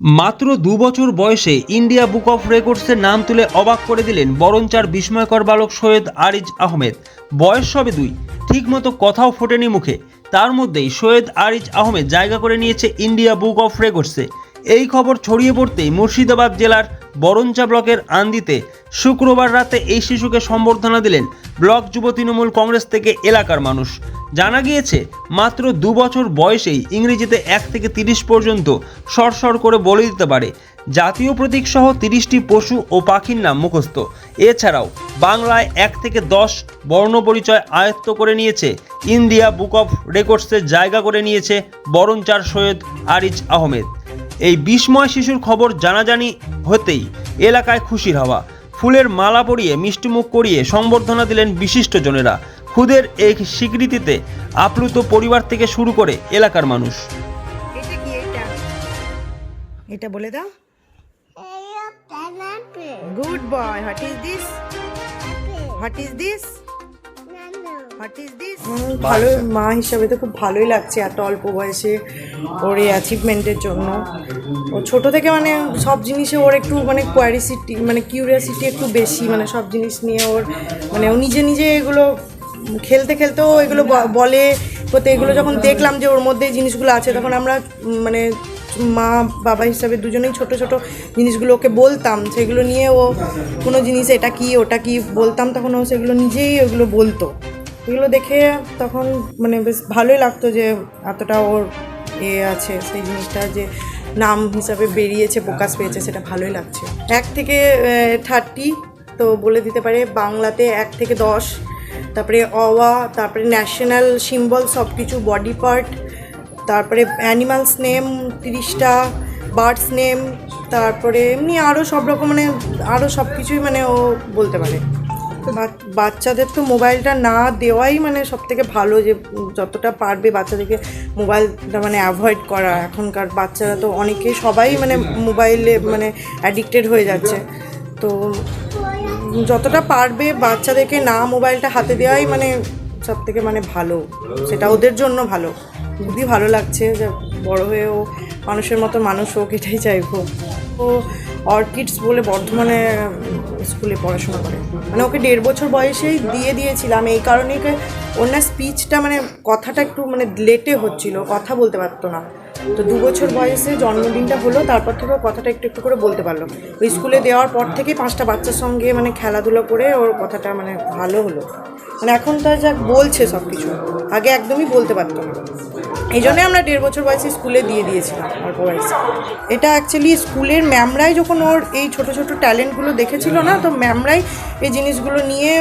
মাত্র ২ বছর বয়সে ইন্ডিয়া বুক অফ রেকর্ডসের নাম তুলে অবাক করে দিলেন বরঞ্চার বিস্ময়কর বালক সৈয়দ আরিজ আহমেদ। বয়স সবে ২, ঠিকমতো কথাও ফোটেনি মুখে, তার মধ্যেই সৈয়দ আরিজ আহমেদ জায়গা করে নিয়েছে ইন্ডিয়া বুক অফ রেকর্ডসে। এই খবর ছড়িয়ে পড়তেই মুর্শিদাবাদ জেলার বরঞ্চা ব্লকের আন্দিতে শুক্রবার রাতে এই শিশুকে সম্বর্ধনা দিলেন ব্লক যুব তৃণমূল কংগ্রেস থেকে এলাকার মানুষ। জানা গিয়েছে মাত্র ২ বছর বয়সেই ইংরেজিতে ১ থেকে ৩০ পর্যন্ত সরসর করে বলে দিতে পারে। জাতীয় প্রতীক সহ ৩০টি পশু ও পাখির নাম মুখস্থ। এছাড়াও বাংলায় ১ থেকে ১০ বর্ণ পরিচয় আয়ত্ত করে নিয়েছে। ইন্ডিয়া বুক অফ রেকর্ডসে জায়গা করে নিয়েছে বরঞ্চার সৈয়দ আরিজ আহমেদ। এই বিস্ময় শিশুর খবর জানাজানি হতেই এলাকায় খুশির হাওয়া। ফুলের মালা পরিয়ে মিষ্টিমুখ করিয়ে সংবর্ধনা দিলেন বিশিষ্টজনেরা। খুদের এই স্বীকৃতিতে আপ্লুত পরিবার থেকে শুরু করে এলাকার মানুষ। এটা কি? এটা বলে দাও। Good boy. What is this? What is this? What is this? ভালো মা হিসাবে তো খুব ভালোই লাগছে এত অল্প বয়সে ওর এই অ্যাচিভমেন্টের জন্য। ও ছোট থেকে মানে সব জিনিসে ওর একটু মানে কিউরিয়াসিটি একটু বেশি, মানে সব জিনিস নিয়ে ওর মানে ও নিজে নিজে এগুলো খেলতে খেলতেও এগুলো বলে করতে। এগুলো যখন দেখলাম যে ওর মধ্যে এই জিনিসগুলো আছে, তখন আমরা মানে মা বাবা হিসাবে দুজনেই ছোট ছোট জিনিসগুলো ওকে বলতাম, সেগুলো নিয়ে ও কোনো জিনিস এটা কি ওটা কি বলতাম, তখন ও সেগুলো নিজেই ওগুলো বলতো। এগুলো দেখে তখন মানে বেশ ভালোই লাগতো যে এতটা ওর আছে সেই জিনিসটা, যে নাম হিসাবে বেরিয়েছে, প্রকাশ পেয়েছে, সেটা ভালোই লাগছে। ১ থেকে 30 তো বলে দিতে পারে, বাংলাতে ১ থেকে 10, তারপরে অওয়া, তারপরে ন্যাশনাল সিম্বল সব কিছু, বডি পার্ট, তারপরে অ্যানিমালস নেম 30টা, বার্ডস নেম, তারপরে এমনি আরও সব রকম মানে আরও সব কিছুই মানে ও বলতে পারে। বাচ্চাদের তো মোবাইলটা না দেওয়াই মানে সবথেকে ভালো, যে যতটা পারবে বাচ্চাদেরকে মোবাইলটা মানে অ্যাভয়েড করা। এখনকার বাচ্চারা তো অনেকেই সবাই মানে মোবাইলে মানে অ্যাডিক্টেড হয়ে যাচ্ছে, তো যতটা পারবে বাচ্চাদেরকে না মোবাইলটা হাতে দেওয়াই মানে সবথেকে মানে ভালো, সেটা ওদের জন্য ভালো। খুবই ভালো লাগছে যে বড় হয়েও মানুষের মতো মানুষ হোক, এটাই চাইবো। ও অর্কিডস বলে বর্ধমানে স্কুলে পড়াশোনা করে, মানে ওকে 1.5 বছর বয়সেই দিয়ে দিয়েছিলাম এই কারণেই ওর না স্পিচটা মানে কথাটা একটু মানে লেটে হচ্ছিল, কথা বলতে পারতো না। তো 2 বছর বয়সে জন্মদিনটা হলো, তারপর থেকে ও কথাটা একটু একটু করে বলতে পারলো। ওই স্কুলে দেওয়ার পর থেকেই 5টা বাচ্চার সঙ্গে মানে খেলাধুলো করে ওর কথাটা মানে ভালো হলো, মানে এখন তো যা বলছে সব কিছু, আগে একদমই বলতে পারতো না। এই জন্যই আমরা 1.5 বছর বয়সে স্কুলে দিয়ে দিয়েছিলাম অল্প বয়সে। এটা অ্যাকচুয়ালি স্কুলের ম্যামরাই যখন ওর এই ছোটো ছোটো ট্যালেন্টগুলো দেখেছিল না, তো ম্যামরাই এই জিনিসগুলো নিয়ে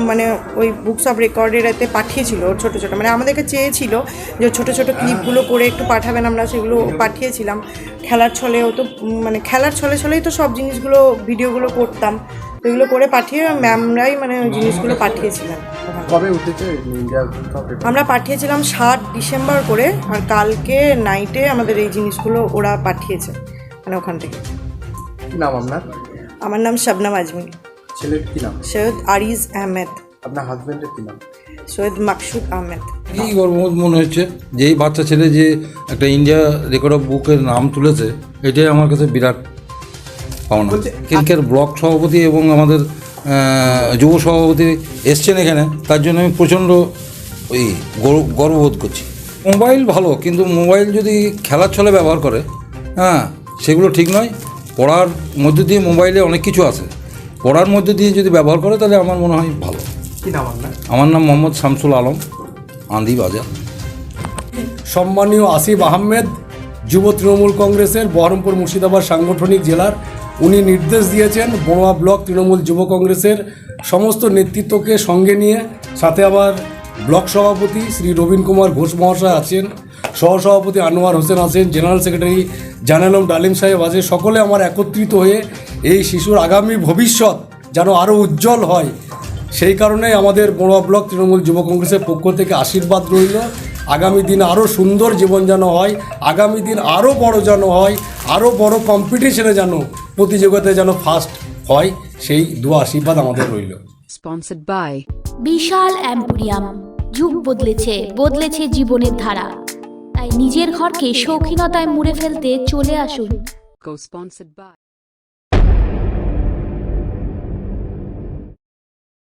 মানে ওই বুকস অফ রেকর্ডের এতে পাঠিয়েছিল। ওর ছোটো ছোটো মানে আমাদেরকে চেয়েছিল যে ছোটো ছোটো ক্লিপগুলো করে একটু পাঠাবেন, আমরা সেগুলো পাঠিয়েছিলাম। খেলার ছলেও তো মানে খেলার ছলেই তো সব জিনিসগুলো ভিডিওগুলো করতাম, তো এগুলো করে পাঠিয়ে ম্যামরাই মানে ওই জিনিসগুলো পাঠিয়েছিলাম। কবে উঠেছে? আমরা পাঠিয়েছিলাম 7 ডিসেম্বর করে, আর কালকে নাইটে আমাদের এই জিনিসগুলো ওরা পাঠিয়েছে মানে ওখান থেকে। কি নাম আপনার? আমার নাম শবনম আজমি। ছেলের কি নাম? সৈয়দ আরিজ আহমেদ। আপনার হাজবেন্ডের কি নাম? সৈয়দ মাকসুদ আহমেদ। এই গর্ববোধ মনে হচ্ছে যে এই বাচ্চা ছেলে যে একটা ইন্ডিয়া রেকর্ড অফ বুকের নাম তুলেছে, এটাই আমার কাছে বিরাট পাওনা। কেলকের ব্লক সভাপতি এবং আমাদের যুব সভাপতি এসছেন এখানে, তার জন্য আমি প্রচণ্ড ওই গর্ববোধ করছি। মোবাইল ভালো, কিন্তু মোবাইল যদি খেলার ছলে ব্যবহার করে, সেগুলো ঠিক নয়। পড়ার মধ্যে দিয়ে মোবাইলে অনেক কিছু আছে, পড়ার মধ্যে দিয়ে যদি ব্যবহার করে তাহলে আমার মনে হয় ভালো। কি নাম আপনার? আমার নাম মোহাম্মদ শামসুল আলম, আন্দি বাজার। সম্মানীয় আসিফ আহমেদ, যুব তৃণমূল কংগ্রেসের বহরমপুর মুর্শিদাবাদ সাংগঠনিক জেলার, উনি নির্দেশ দিয়েছেন বড়ুয়া ব্লক তৃণমূল যুব কংগ্রেসের সমস্ত নেতৃত্বকে সঙ্গে নিয়ে, সাথে আবার ব্লক সভাপতি শ্রী রবীন কুমার ঘোষ মহাশয় আছেন, সহসভাপতি আনোয়ার হোসেন আছেন, জেনারেল সেক্রেটারি জানালম ডালিম সাহেব আছে, সকলে আমার একত্রিত হয়ে এই শিশুর আগামী ভবিষ্যৎ যেন আরও উজ্জ্বল হয়, সেই কারণে আমাদের বড়ুয়া ব্লক তৃণমূল যুব কংগ্রেসের পক্ষ থেকে আশীর্বাদ রইল। আগামী দিন আরও সুন্দর জীবন যেন হয়, আগামী দিন আরও বড় যেন হয়, আরও বড় কম্পিটিশনে যেন প্রতিযোগিতায় যেন ফার্স্ট হয়, সেই দোয়া আশীর্বাদ আমাদের রইল। Sponsored by বিশাল অ্যাম্পোরিয়াম। যুগ বদলেছে জীবনের ধারা, তাই নিজের ঘরকে শৌখিনতায় মুড়ে ফেলতে চলে আসুন Co-sponsored by